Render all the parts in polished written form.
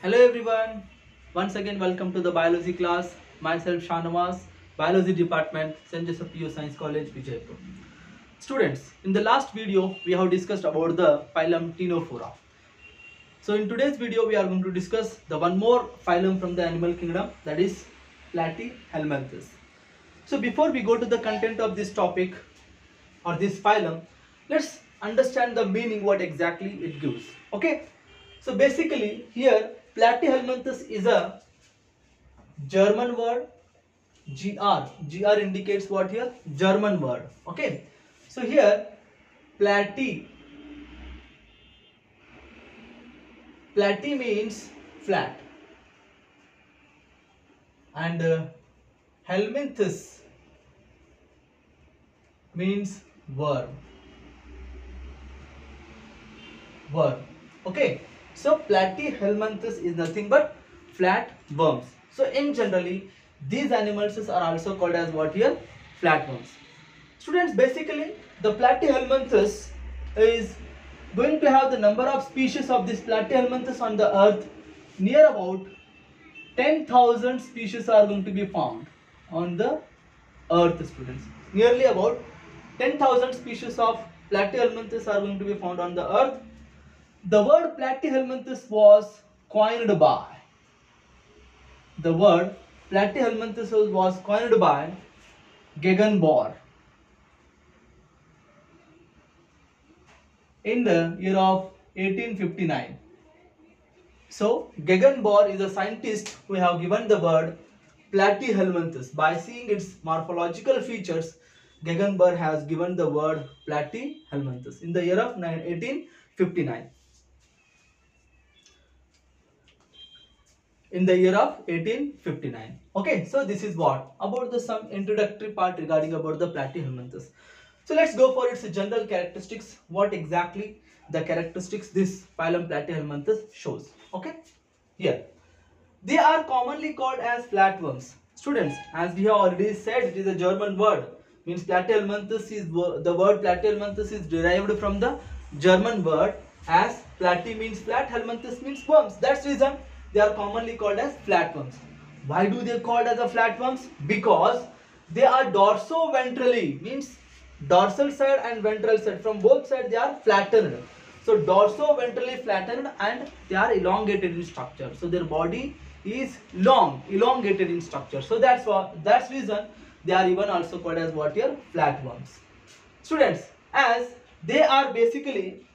Hello everyone. Once again welcome to the biology class. Myself Shanawaz, biology department, St. Joseph PU Science College, Vijaypur. Students, in the last video we have discussed about the phylum Ctenophora. So in today's video we are going to discuss the one more phylum from the animal kingdom, that is Platyhelminthes. So before we go to the content of this topic or this phylum, let's understand the meaning, what exactly it gives. Okay, so basically here Platyhelminthes is a German word. GR indicates what here? German word. Okay, so here platy means flat, and helminthes means worm. Okay, so platyhelminthes is nothing but flat worms. So in generally these animals are also called as what here? Flatworms. Students, basically the platyhelminthes is going to have the number of species of this platyhelminthes on the earth. Near about 10,000 species are going to be found on the earth, students. Nearly about 10,000 species of platyhelminthes are going to be found on the earth. The word platyhelminthes was coined by Gegenbaur in the year of 1859. So Gegenbaur is a scientist who have given the word platyhelminthes. By seeing its morphological features, Gegenbaur has given the word platyhelminthes in the year of 1859. In the year of 1859. Okay, so this is what about the some introductory part regarding about the platyhelminthes. So let's go for its general characteristics. What exactly the characteristics this phylum platyhelminthes shows. Okay, here they are commonly called as flatworms. Students, as we have already said, it is a German word. Means platyhelminthes is the word platyhelminthes is derived from the German word, as platy means flat, helminthes means worms. That's reason they are commonly called as flatworms. Why do they called as a flatworms? Because they are dorso-ventrally, means dorsal side and ventral side, from both sides they are flattened. So dorso-ventrally flattened, and they are elongated in structure. So their body is long, elongated in structure. So that's reason they are even also called as what here? Flatworms. Students, as they are basically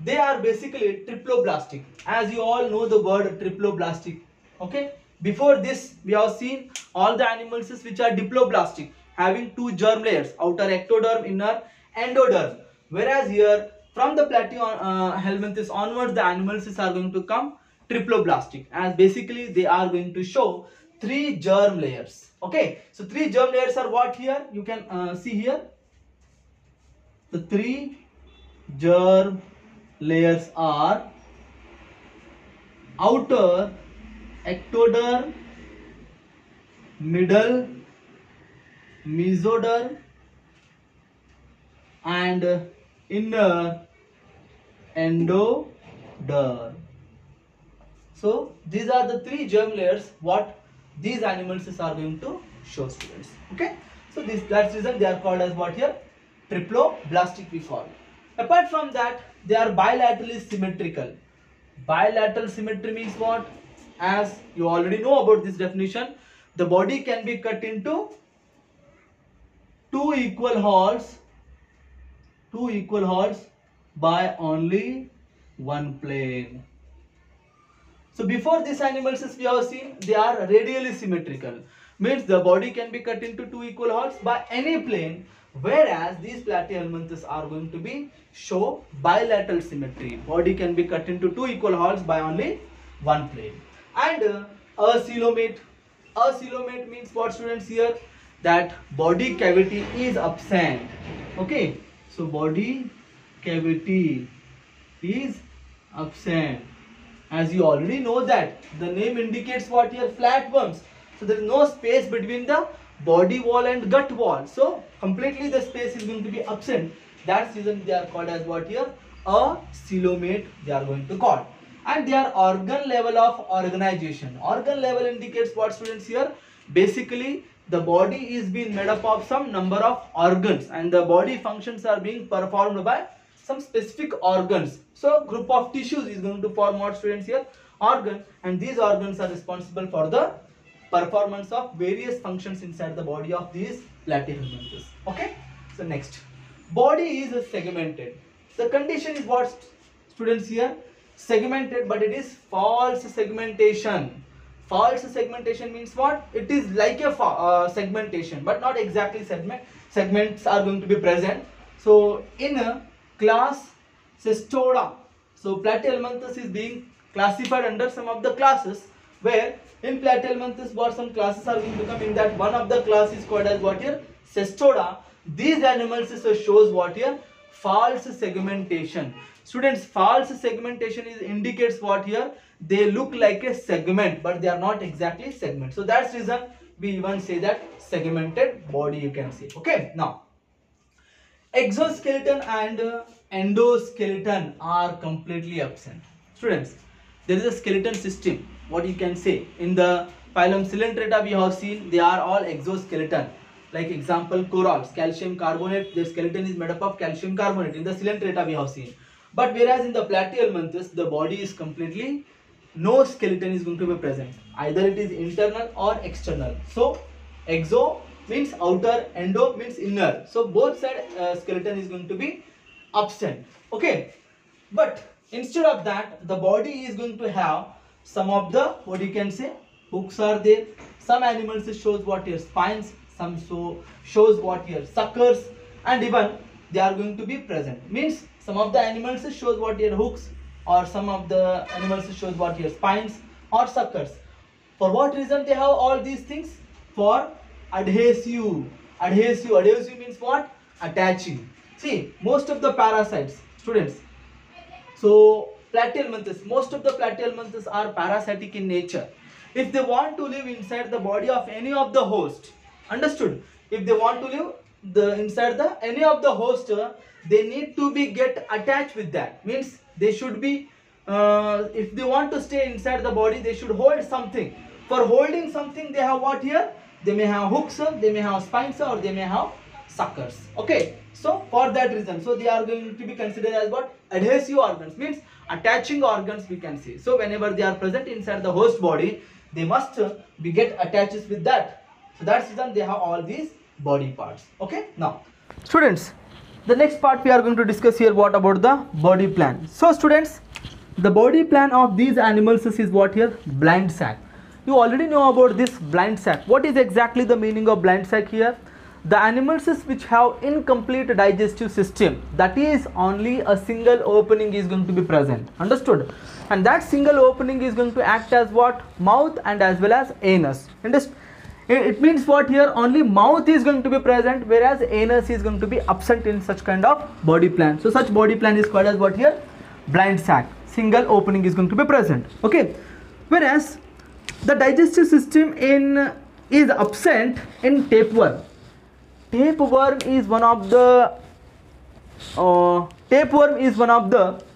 triploblastic. As you all know the word triploblastic. Okay, before this we have seen all the animals which are diploblastic, having two germ layers, outer ectoderm, inner endoderm. Whereas here from the platyhelminthes onwards the animals are going to come triploblastic, as basically they are going to show three germ layers. Okay, so three germ layers are what here? You can see here the three germ layers are outer ectoderm, middle mesoderm, and inner endoderm. So these are the three germ layers what these animals are going to show, students. Okay, so that's reason they are called as what here? Triploblastic we call. Apart from that, they are bilaterally symmetrical. Bilateral symmetry means what? As you already know about this definition, the body can be cut into two equal halves by only one plane. So before these animals we have seen they are radially symmetrical, means the body can be cut into two equal halves by any plane, whereas these platyhelminthes are going to be show bilateral symmetry. Body can be cut into two equal halves by only one plane. And acoelomate means what, students? Here that body cavity is absent. Okay, so body cavity is absent. As you already know that the name indicates what here? Flatworms. So there is no space between the body wall and gut wall. So completely the space is going to be absent. That's reason they are called as what here? A coelomate they are going to call. and they are organ level of organization. Organ level indicates what, students? Here basically the body is being made up of some number of organs, and the body functions are being performed by some specific organs. So group of tissues is going to form what, students? Here organ, and these organs are responsible for the performance of various functions inside the body of these platyhelminthes. Okay, so next, body is segmented. The condition is what, students? Here segmented, but it is false segmentation. False segmentation means what? It is like a segmentation, but not exactly segment. Segments are going to be present. So in a class Cestoda, so platyhelminthes is being classified under some of the classes, where in platyhelminthes what some classes are going to come. In that one of the class is called as what here? Cestoda. These animals shows what here? False segmentation. Students, false segmentation indicates what here? They look like a segment, but they are not exactly segment. So that's reason we even say that segmented body, you can say. Okay, now exoskeleton and endoskeleton are completely absent. Students, there is a skeleton system, what you can say. In the phylum Coelenterata we have seen they are all exoskeleton. Like example, corals, calcium carbonate, their skeleton is made up of calcium carbonate. In the Coelenterata we have seen. But whereas in the platyhelminthes, the body is completely, no skeleton is going to be present. Either it is internal or external. So exo means outer, endo means inner. So both side skeleton is going to be absent. Okay, but instead of that, the body is going to have some of the, what you can say, hooks are there. Some animals shows what here? Spines. Some shows what here? Suckers, and even they are going to be present. Means some of the animals shows what here? Hooks, or some of the animals shows what here? Spines or suckers. For what reason they have all these things? For adhesive. Adhesive means what? Attaching. See, most of the parasites, students, so platyhelminthes, most of the platyhelminthes are parasitic in nature. If they want to live inside the body of any of the host, understood? If they want to live inside any of the host, they need to be get attached with that. Means they should be, if they want to stay inside the body, they should hold something. For holding something, they have what here? They may have hooks, they may have spines, or they may have suckers. Okay, so for that reason, so they are going to be considered as what? Adhesive organs, means attaching organs, we can say. So whenever they are present inside the host body, they must be get attached with that. So that's the reason they have all these body parts. Okay, now students, the next part we are going to discuss here, what about the body plan. So students, the body plan of these animals is what here? Blind sac. You already know about this blind sac. What is exactly the meaning of blind sac here? The animals which have incomplete digestive system, that is only a single opening is going to be present. Understood? And that single opening is going to act as what? Mouth and as well as anus. It means what here? Only mouth is going to be present, whereas anus is going to be absent in such kind of body plan. So such body plan is called as what here? Blind sac. Single opening is going to be present. Okay, whereas the digestive system is absent in tapeworm. Tapeworm is one of the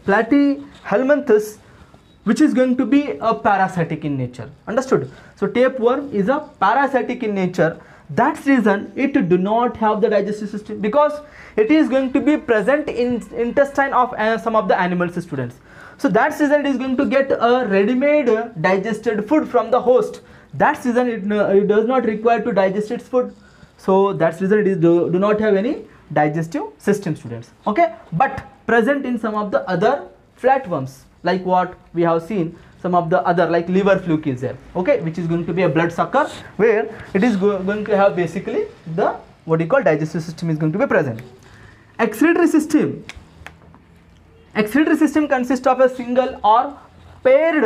platyhelminthes which is going to be a parasitic in nature. Understood? So tapeworm is a parasitic in nature. That's reason it do not have the digestive system, because it is going to be present in intestine of some of the animals, students. So that's reason it is going to get a ready-made digested food from the host. That's reason it does not require to digest its food. So that's reason it is do not have any digestive system, students. Okay, but present in some of the other flatworms, like what we have seen, some of the other, like liver fluke is there. Okay, which is going to be a blood sucker, where it is going to have basically the, what you call, digestive system is going to be present. Excretory system. Excretory system consists of a single or paired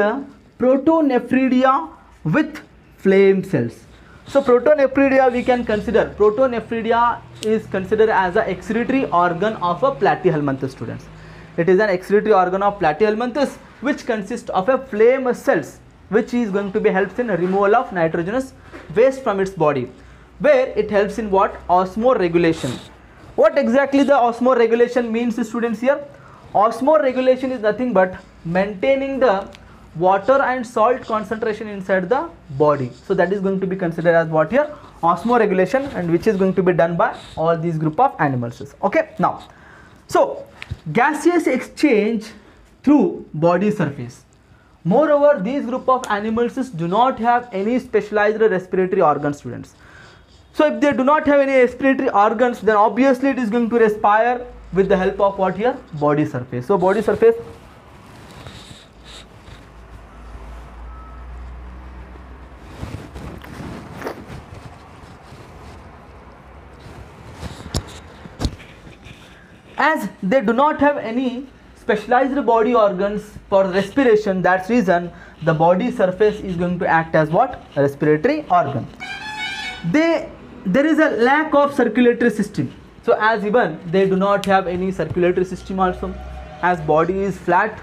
protonephridia with flame cells. So protonephridia we can consider. Protonephridia is considered as a excretory organ of a platyhelminthes, students. It is an excretory organ of platyhelminthes which consists of a flame cells, which is going to be helps in removal of nitrogenous waste from its body, where it helps in what? Osmoregulation. What exactly the osmoregulation means, students? Here osmoregulation is nothing but maintaining the water and salt concentration inside the body. So that is going to be considered as what here? Osmoregulation, and which is going to be done by all these group of animals. Okay, now, so gaseous exchange through body surface. Moreover, these group of animals do not have any specialized respiratory organs, students. So if they do not have any respiratory organs, then obviously it is going to respire with the help of what here? Body surface. So body surface, as they do not have any specialized body organs for respiration, that's reason the body surface is going to act as what? Respiratory organ. There is a lack of circulatory system. So as even they do not have any circulatory system also, as body is flat,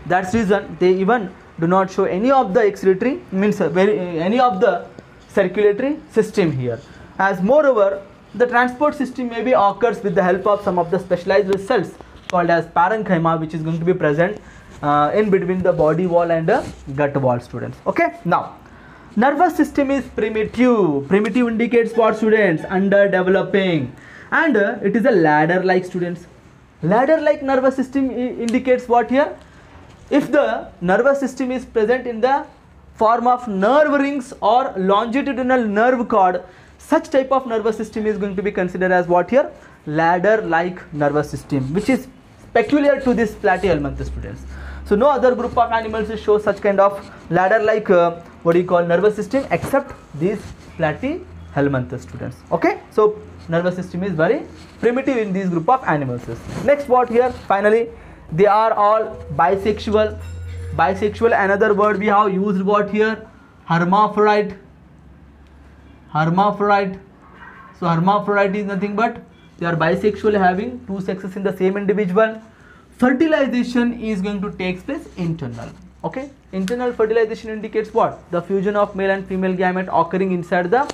that's reason they even do not show any of the excretory, means any of the circulatory system here. As moreover, the transport system maybe occurs with the help of some of the specialized cells called as parenchyma, which is going to be present in between the body wall and the gut wall, students. Okay, now nervous system is primitive. Primitive indicates what, students? Underdeveloping, and it is a ladder like, students. Ladder like nervous system indicates what here? If the nervous system is present in the form of nerve rings or longitudinal nerve cord, such type of nervous system is going to be considered as what here? Ladder like nervous system, which is peculiar to this platyhelminthes, students. So no other group of animals show such kind of ladder like nervous system except these platyhelminthes, students. Okay, so nervous system is very primitive in these group of animals. Next, what here? Finally, they are all bisexual. Bisexual, another word we have used, what here? Hermaphrodite. Hermaphrodite. So hermaphrodite is nothing but they are bisexual, having two sexes in the same individual. Fertilization is going to take place internal. Okay, internal fertilization indicates what? The fusion of male and female gamete occurring inside the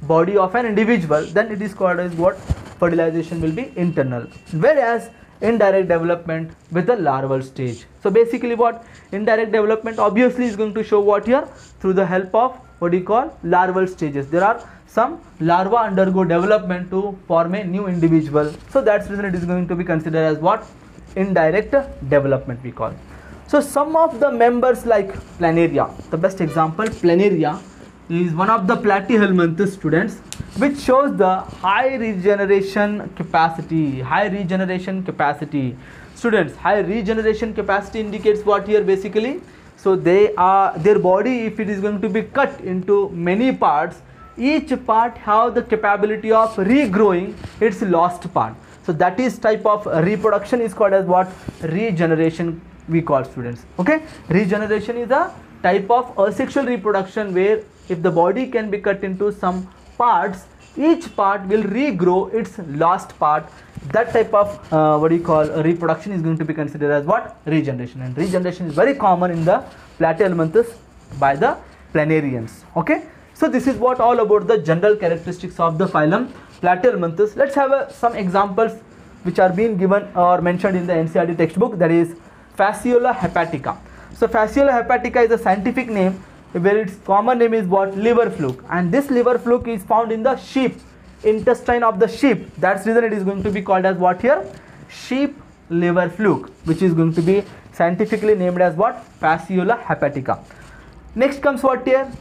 body of an individual. Then it is called as what? Fertilization will be internal. Whereas indirect development with the larval stage. So basically what? Indirect development obviously is going to show what here? Through the help of larval stages. There are some larvae undergo development to form a new individual. So that's the reason it is going to be considered as what? Indirect development we call. So some of the members like planaria, the best example, planaria is one of the platyhelminthes, students, which shows the high regeneration capacity. High regeneration capacity, students. High regeneration capacity indicates what here basically? So their body, if it is going to be cut into many parts, each part have the capability of regrowing its lost part. So that is type of reproduction is called as what? Regeneration we call, students. Okay, regeneration is a type of asexual reproduction where if the body can be cut into some parts, each part will regrow its lost part. That type of reproduction is going to be considered as what? Regeneration. And regeneration is very common in the platyhelminthes by the planarians. Okay, so this is what all about the general characteristics of the phylum platyhelminthes. Let's have some examples which are being given or mentioned in the NCERT textbook, that is Fasciola hepatica. So Fasciola hepatica is a scientific name where its common name is what? Liver fluke, and this liver fluke is found in the sheep, intestine of the sheep. That's the reason it is going to be called as what here? Sheep liver fluke, which is going to be scientifically named as what? Fasciola hepatica. Next comes what here?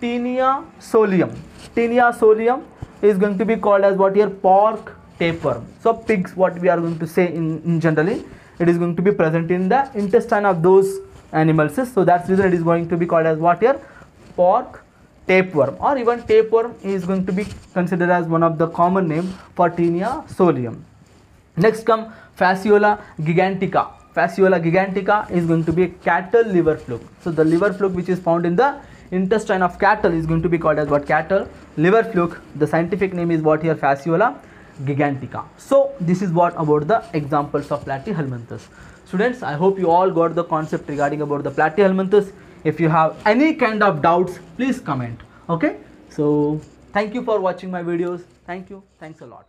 Taenia solium. Taenia solium is going to be called as what here? Pork tapeworm. So pigs, what we are going to say in generally, it is going to be present in the intestine of those animals. So that's the reason it is going to be called as what here? Pork tapeworm, or even tapeworm is going to be considered as one of the common name for Taenia solium. Next come Fasciola gigantica. Fasciola gigantica is going to be a cattle liver fluke. So the liver fluke which is found in the intestine of cattle is going to be called as what? Cattle liver fluke. The scientific name is what here? Fasciola gigantica. So this is what about the examples of platyhelminthes. Students, I hope you all got the concept regarding about the platyhelminthes. If you have any kind of doubts, please comment. Okay, so thank you for watching my videos. Thank you. Thanks a lot.